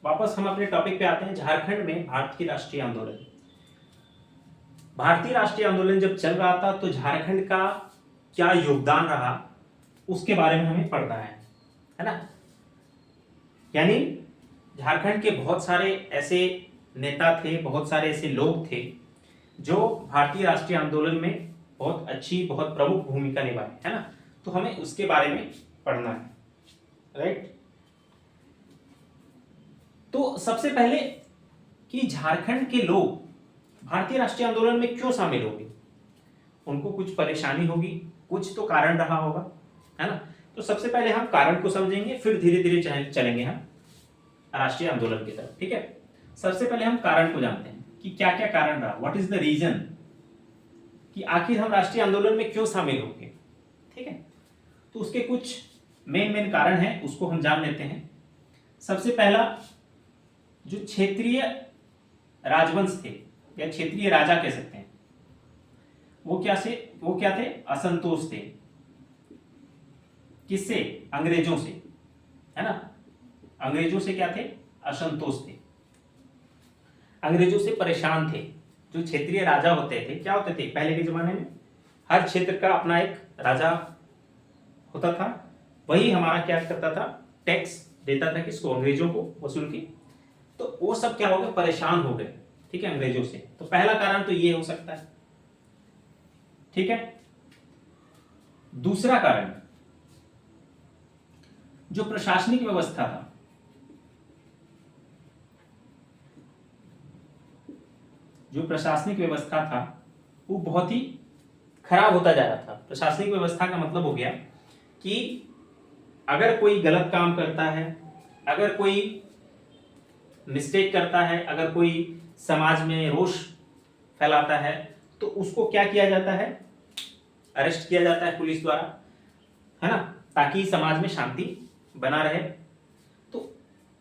वापस हम अपने टॉपिक पे आते हैं। झारखंड में भारतीय राष्ट्रीय आंदोलन। भारतीय राष्ट्रीय आंदोलन जब चल रहा था तो झारखंड का क्या योगदान रहा उसके बारे में हमें पढ़ना है ना। यानी झारखंड के बहुत सारे ऐसे नेता थे, बहुत सारे ऐसे लोग थे जो भारतीय राष्ट्रीय आंदोलन में बहुत अच्छी, बहुत प्रमुख भूमिका निभाई, है ना। तो हमें उसके बारे में पढ़ना है, राइट। तो सबसे पहले कि झारखंड के लोग भारतीय राष्ट्रीय आंदोलन में क्यों शामिल होंगे, उनको कुछ परेशानी होगी, कुछ तो कारण रहा होगा, है ना। तो सबसे पहले हम कारण को समझेंगे, फिर धीरे धीरे चलेंगे हम राष्ट्रीय आंदोलन की तरफ, ठीक है। सबसे पहले हम कारण को जानते हैं कि क्या क्या कारण रहा, व्हाट इज द रीजन, कि आखिर हम राष्ट्रीय आंदोलन में क्यों शामिल होंगे, ठीक है। तो उसके कुछ मेन कारण हैं, उसको हम जान लेते हैं। सबसे पहला, जो क्षेत्रीय राजवंश थे या क्षेत्रीय राजा कह सकते हैं, वो क्या थे, असंतोष थे। किससे? अंग्रेजों से, है ना। अंग्रेजों से क्या थे? असंतोष थे, अंग्रेजों से परेशान थे। जो क्षेत्रीय राजा होते थे, क्या होते थे पहले के जमाने में, हर क्षेत्र का अपना एक राजा होता था, वही हमारा क्या करता था, टैक्स देता था, किसको? अंग्रेजों को वसूल के। तो वो सब क्या हो गए, परेशान हो गए, ठीक है, अंग्रेजों से। तो पहला कारण तो ये हो सकता है, ठीक है। दूसरा कारण, जो प्रशासनिक व्यवस्था था, जो प्रशासनिक व्यवस्था था वो बहुत ही खराब होता जा रहा था। प्रशासनिक व्यवस्था का मतलब हो गया कि अगर कोई गलत काम करता है, अगर कोई मिस्टेक करता है, अगर कोई समाज में रोष फैलाता है, तो उसको क्या किया जाता है, अरेस्ट किया जाता है पुलिस द्वारा, है ना, ताकि समाज में शांति बना रहे। तो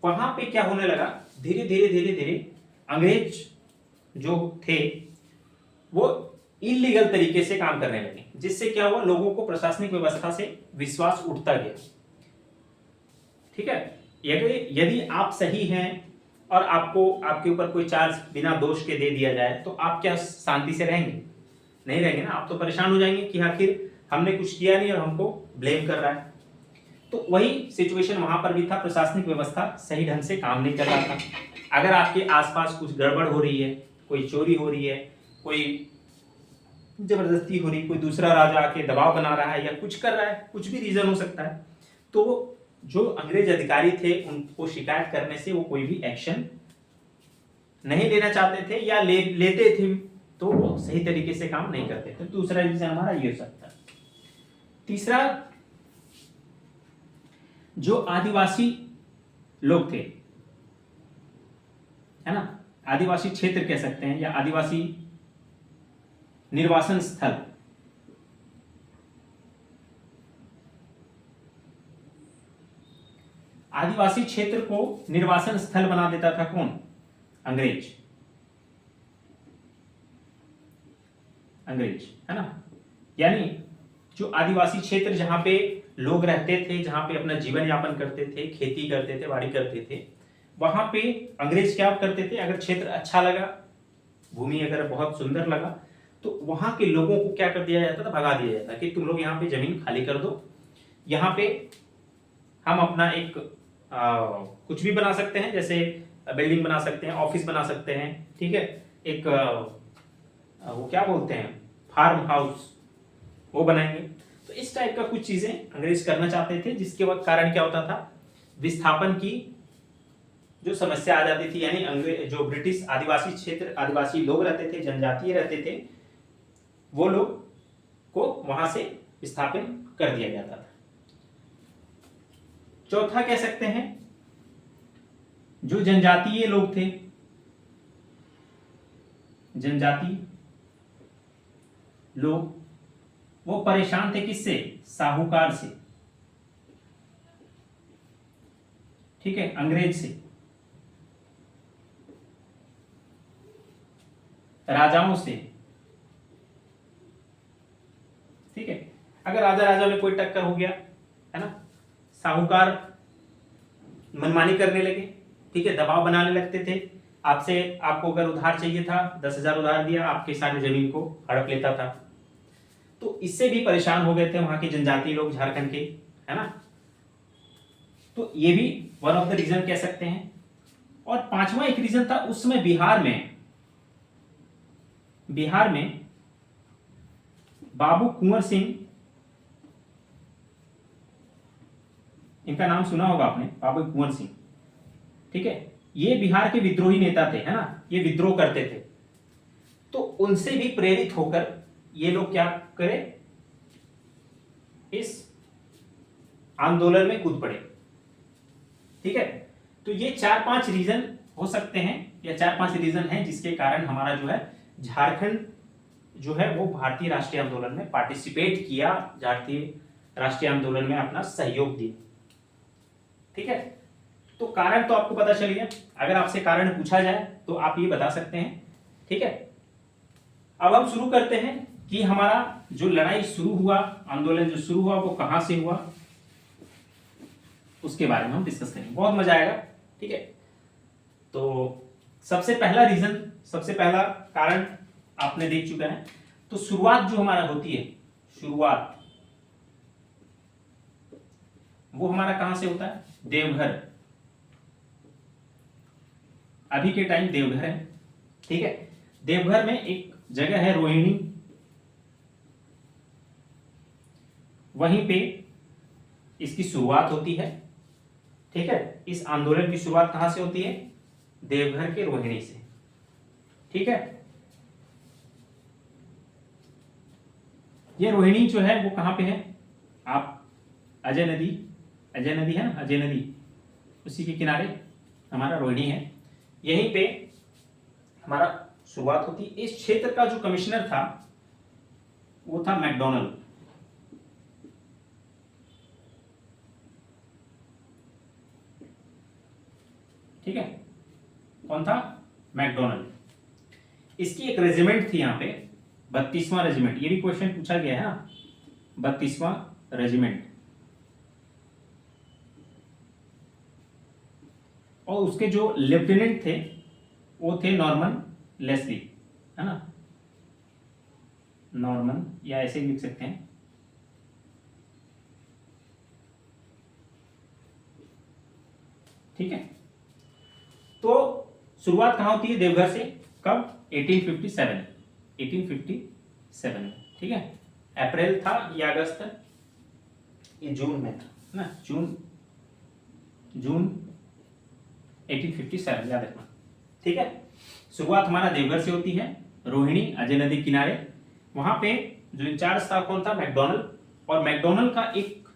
वहां पे क्या होने लगा, धीरे धीरे अंग्रेज जो थे वो इलीगल तरीके से काम करने लगे, जिससे क्या हुआ, लोगों को प्रशासनिक व्यवस्था से विश्वास उठता गया, ठीक है। यदि आप सही हैं और आपको आपके ऊपर कोई चार्ज बिना दोष के दे दिया जाए, तो आप क्या शांति से रहेंगे? नहीं रहेंगे ना, आप तो परेशान हो जाएंगे कि आखिर हमने कुछ किया नहीं और हमको ब्लेम कर रहा है। तो वही सिचुएशन वहां पर भी था, प्रशासनिक व्यवस्था सही ढंग से काम नहीं कर रहा था। अगर आपके आसपास कुछ गड़बड़ हो रही है, कोई चोरी हो रही है, कोई जबरदस्ती हो रही, कोई दूसरा राजा आके दबाव बना रहा है या कुछ कर रहा है, कुछ भी रीजन हो सकता है, तो जो अंग्रेज अधिकारी थे उनको शिकायत करने से वो कोई भी एक्शन नहीं लेना चाहते थे, या लेते थे तो वो सही तरीके से काम नहीं करते थे। दूसरा रीजन हमारा ये हो सकता है। तीसरा, जो आदिवासी लोग थे, है ना, आदिवासी क्षेत्र कह सकते हैं या आदिवासी निर्वासन स्थल, आदिवासी क्षेत्र को निर्वासन स्थल बना देता था कौन? अंग्रेज, है ना। यानी जो आदिवासी क्षेत्र जहां पे लोग रहते थे, जहां पे अपना जीवन यापन करते थे, खेती करते थे, बाड़ी करते थे, वहां पे अंग्रेज क्या करते थे, अगर क्षेत्र अच्छा लगा, भूमि अगर बहुत सुंदर लगा, तो वहां के लोगों को क्या कर दिया जाता था, भगा दिया जाता कि तुम लोग यहाँ पे जमीन खाली कर दो, यहाँ पे हम अपना एक कुछ भी बना सकते हैं, जैसे बिल्डिंग बना सकते हैं, ऑफिस बना सकते हैं, ठीक है, एक वो क्या बोलते हैं, फार्म हाउस, वो बनाएंगे। तो इस टाइप का कुछ चीजें अंग्रेज करना चाहते थे, जिसके वक्त कारण क्या होता था, विस्थापन की जो समस्या आ जाती थी। यानी अंग्रेज जो ब्रिटिश आदिवासी क्षेत्र, आदिवासी लोग रहते थे, जनजातीय रहते थे, वो लोग को वहां से विस्थापन कर दिया जाता था। चौथा कह सकते हैं, जो जनजातीय लोग थे, जनजाति लोग, वो परेशान थे किससे? साहूकार से, ठीक है, अंग्रेज से, राजाओं से, ठीक है। अगर राजा में कोई टक्कर हो गया, है ना, साहूकार मनमानी करने लगे, ठीक है, दबाव बनाने लगते थे आपसे। आपको अगर उधार चाहिए था, 10,000 उधार दिया, आपके सारी जमीन को हड़प लेता था। तो इससे भी परेशान हो गए थे वहां के जनजातीय लोग झारखंड के, है ना। तो ये भी वन ऑफ द रीजन कह सकते हैं। और पांचवा एक रीजन था उस समय बिहार में बाबू कुंवर सिंह, इनका नाम सुना होगा आपने, बाबू कुंवर सिंह, ठीक है। ये बिहार के विद्रोही नेता थे, है ना, ये विद्रोह करते थे। तो उनसे भी प्रेरित होकर ये लोग क्या करे, इस आंदोलन में कूद पड़े, ठीक है। तो ये 4-5 रीजन हो सकते हैं, या 4-5 रीजन हैं जिसके कारण हमारा जो है झारखंड जो है वो भारतीय राष्ट्रीय आंदोलन में पार्टिसिपेट किया, भारतीय राष्ट्रीय आंदोलन में अपना सहयोग दिया, ठीक है। तो कारण तो आपको पता चल गया। अगर आपसे कारण पूछा जाए तो आप ये बता सकते हैं, ठीक है। अब हम शुरू करते हैं कि हमारा जो लड़ाई शुरू हुआ, आंदोलन जो शुरू हुआ वो कहां से हुआ, उसके बारे में हम डिस्कस करेंगे, बहुत मजा आएगा, ठीक है। तो सबसे पहला कारण आपने देख चुका है। तो शुरुआत जो हमारा होती है, शुरुआत वो हमारा कहां से होता है, देवघर। अभी के टाइम देवघर है, ठीक है। देवघर में एक जगह है रोहिणी, वहीं पे इसकी शुरुआत होती है, ठीक है। इस आंदोलन की शुरुआत कहां से होती है, देवघर के रोहिणी से, ठीक है। ये रोहिणी जो है वो कहां पे है, आप अजय नदी है ना, अजय नदी, उसी के किनारे हमारा रोहिणी है, यहीं पे हमारा शुरुआत होती। इस क्षेत्र का जो कमिश्नर था वो था मैकडोनल्ड, ठीक है। कौन था, मैकडोनल्ड। इसकी एक रेजिमेंट थी यहाँ पे, 32वां रेजिमेंट, ये भी क्वेश्चन पूछा गया है ना, 32वां रेजिमेंट। और उसके जो लेफ्टिनेंट थे वो थे नॉर्मन लेस्ली, है ना, नॉर्मन, या ऐसे लिख सकते हैं, ठीक है। तो शुरुआत कहां होती है, देवघर से। कब, 1857 में, ठीक है। अप्रैल था या अगस्त, ये जून में था ना, जून 1857, याद रखना, ठीक है। शुरुआत हमारा देवघर से होती है, रोहिणी, अजय नदी किनारे। वहां पे जो इंचार्ज था कौन था, मैकडोनल्ड। और मैकडोनल्ड का एक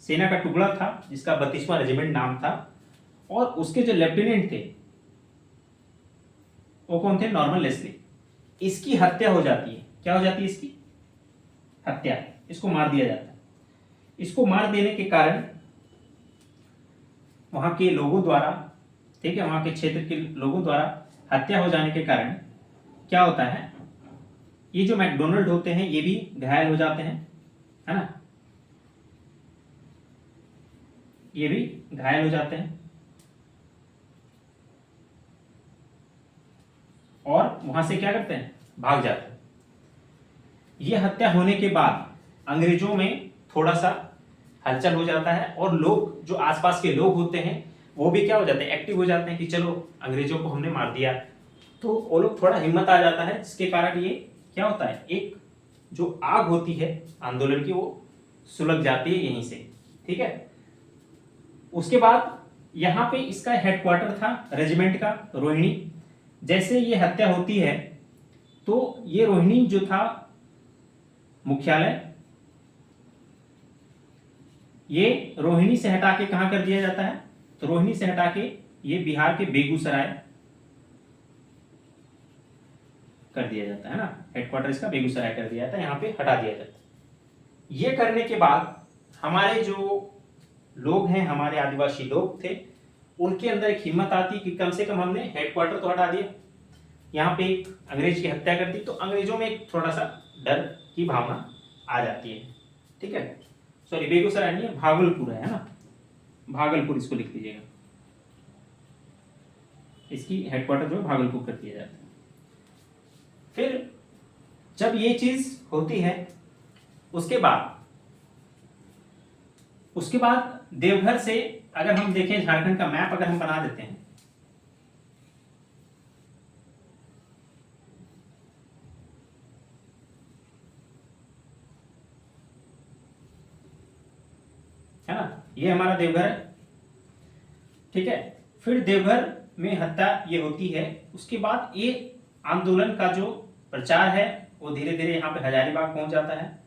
सेना का टुकड़ा था जिसका 32वां रेजिमेंट नाम था, और उसके जो लेफ्टिनेंट थे वो कौन थे, नॉर्मन लेस्ली। इसकी हत्या हो जाती है, क्या हो जाती है, इसकी हत्या, इसको मार दिया जाता है। इसको मार देने के कारण वहां के लोगों द्वारा, ठीक है, वहां के क्षेत्र के लोगों द्वारा हत्या हो जाने के कारण क्या होता है, ये जो मैकडोनल्ड होते हैं ये भी घायल हो जाते हैं, है ना, ये भी घायल हो जाते हैं, और वहां से क्या करते हैं, भाग जाते हैं। ये हत्या होने के बाद अंग्रेजों में थोड़ा सा हलचल हो जाता है, और लोग, जो आसपास के लोग होते हैं वो भी क्या हो जाते हैं, एक्टिव हो जाते हैं कि चलो अंग्रेजों को हमने मार दिया। तो वो लोग, थोड़ा हिम्मत आ जाता है, जिसके कारण ये क्या होता है, एक जो आग होती है आंदोलन की वो सुलग जाती है यहीं से, ठीक है। उसके बाद यहाँ पे इसका हेडक्वार्टर था रेजिमेंट का, रोहिणी। जैसे ये हत्या होती है तो ये रोहिणी जो था मुख्यालय, ये रोहिणी से हटा के कहां कर दिया जाता है, तो रोहिणी से हटा के ये बिहार के बेगूसराय कर दिया जाता है ना, हेडक्वार्टर इसका बेगूसराय कर दिया जाता है, यहाँ पे हटा दिया जाता है। ये करने के बाद हमारे जो लोग हैं, हमारे आदिवासी लोग थे, उनके अंदर एक हिम्मत आती कि कम से कम हमने हेडक्वार्टर तो हटा दिया, यहाँ पे एक अंग्रेज की हत्या कर दी, तो अंग्रेजों में एक थोड़ा सा डर की भावना आ जाती है, ठीक है। सॉरी, बेगूसराय नहीं है, भागलपुर है ना, भागलपुर इसको लिख लीजिएगा, इसकी हेडक्वार्टर जो है भागलपुर कर दिया जाता है। फिर जब ये चीज होती है, उसके बाद देवघर से अगर हम देखें, झारखंड का मैप अगर हम बना देते हैं, है ना, ये हमारा देवघर है, ठीक है। फिर देवघर में हत्या ये होती है, उसके बाद ये आंदोलन का जो प्रचार है वो धीरे धीरे यहाँ पे हजारीबाग पहुंच जाता है,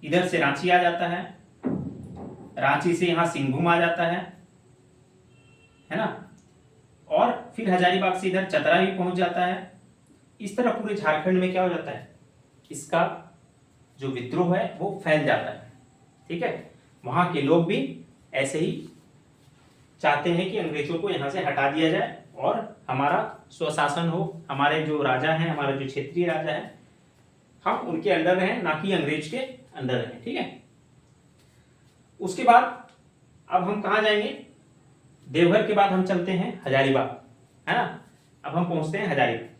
इधर से रांची आ जाता है, रांची से यहाँ सिंहभूम आ जाता है ना, और फिर हजारीबाग से इधर चतरा भी पहुंच जाता है। इस तरह पूरे झारखंड में क्या हो जाता है, इसका जो विद्रोह है वो फैल जाता है, ठीक है। वहां के लोग भी ऐसे ही चाहते हैं कि अंग्रेजों को यहाँ से हटा दिया जाए और हमारा स्वशासन हो, हमारे जो राजा हैं, हमारे जो क्षेत्रीय राजा हैं, हम उनके अंडर रहें, ना कि अंग्रेज के अंडर रहें, ठीक है। उसके बाद अब हम कहाँ जाएंगे, देवघर के बाद हम चलते हैं हजारीबाग, है ना। अब हम पहुंचते हैं हजारीबाग।